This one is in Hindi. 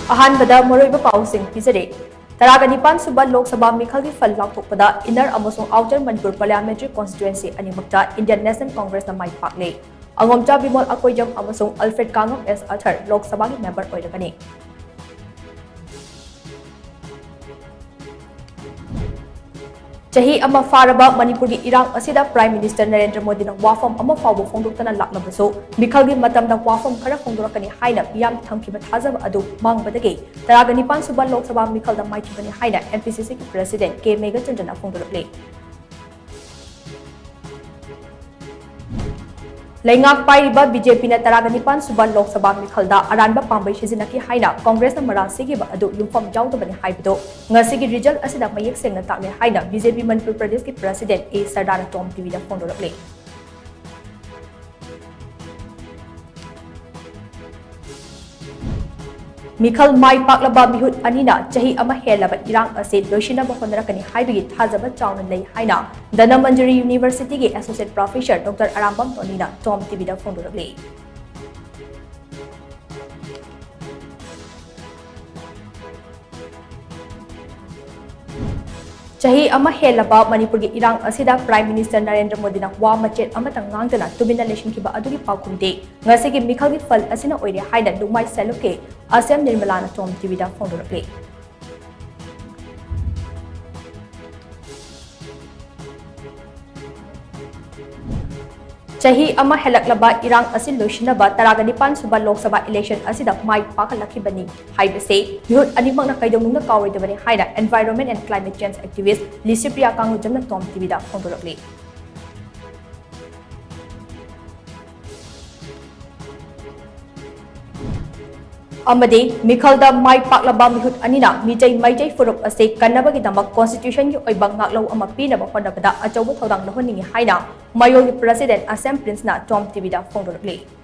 अहानबदा मरोइबा पाउसिंग पिजरे तरागनिपान सुबा लोक सभा मिखल की फल लाउथोकपदा इनर अमसों आउटर मणिपुर पार्लियामेंट्री कॉन्स्टिट्यूएंसी अनिमक्ता इंडियन नेशनल कांग्रेस माई पाकले अंगोमचा बिमोल अकोइजम अमसों Alfred Kangam S Arthur Lok Sabha की मेंबर ओइरगनी चाही अमा फारबा मणिपुर की इरांग असिदा प्राइम मिनिस्टर नरेंद्र मोदी वाफम अमा फावबो फोंदोक्तना लाक्लबसो मिखल की मतमदा वाफम खरा फोंदोरकनी हाइना पियाम थमखिबा थाजब अदु मांगबदगे तरागनिपान सुबा लोक सभा मिखलदा माइखिबनी हाइना एमपीसीसी की प्रेसिडेंट के मेघचंद्रना फोंदोरकले लेंगाक पाइरिबा बीजेपी ने तरागनिपान सुबा लोक सभा मिखलदा अरानबा पांबई सिजिनकी हाइना कांग्रेस न मरान सिगिबा अदु युफम जाउदबनी हाइबदो ngasi रिजल्ट असिदा मयेक सेंगना ताकले हाइना बीजेपी मणिपुर प्रदेश की प्रेसिडेंट ए सरदार टॉम टीवी दा फोंदोरकले मिखल माई पाकलबा मिहुत अनिना चाही अमा हेलबा इरांग असे लोइसिनबा होनरकनी हाइबगी थाजबा चाउन लई हाइना धनमंजरी यूनिवर्सिटी के एसोसिएट प्रोफेसर डॉक्टर अरामबम टोनीना टॉम टीवी दा फोंदोरकले चाही अमा हेलबा मणिपुर की इरांग असिदा प्राइम मिनिस्टर नरेंद्र मोदी ना वा मचेत अमतंग ngang तुबिना लेशिनखिबा अदुगी पाउखुमदे ngasi की मिखल की फल असिना ओइरे हाइना दुमाई सेलुके असम निर्मलाना टॉम टीवी दा फोंदोरकले चाही अमा हेलकलबा इरांग असिन लोइसिनबा तरागनिपान सुबा लोकसभा इलेक्शन असिदा माई पाकलखिबनी हाइबसे मिहुत अनिमकना कैदोमुंगना कावरिदबनी हाइना environment and climate change activist Licypriya कांगुजमना टॉम टीवी दा फोंदोरकले अमदे मिखलदा माई पाकलबा मिहुत अनिना मिजै मैजै फुरुप असे कन्नबगी दमक कॉन्स्टिट्यूशन की ओइबा ngaklo ama pinaba honabada achauba thodang lohonningi haina mayogi president asem prince na tom tv da फोंदोरकले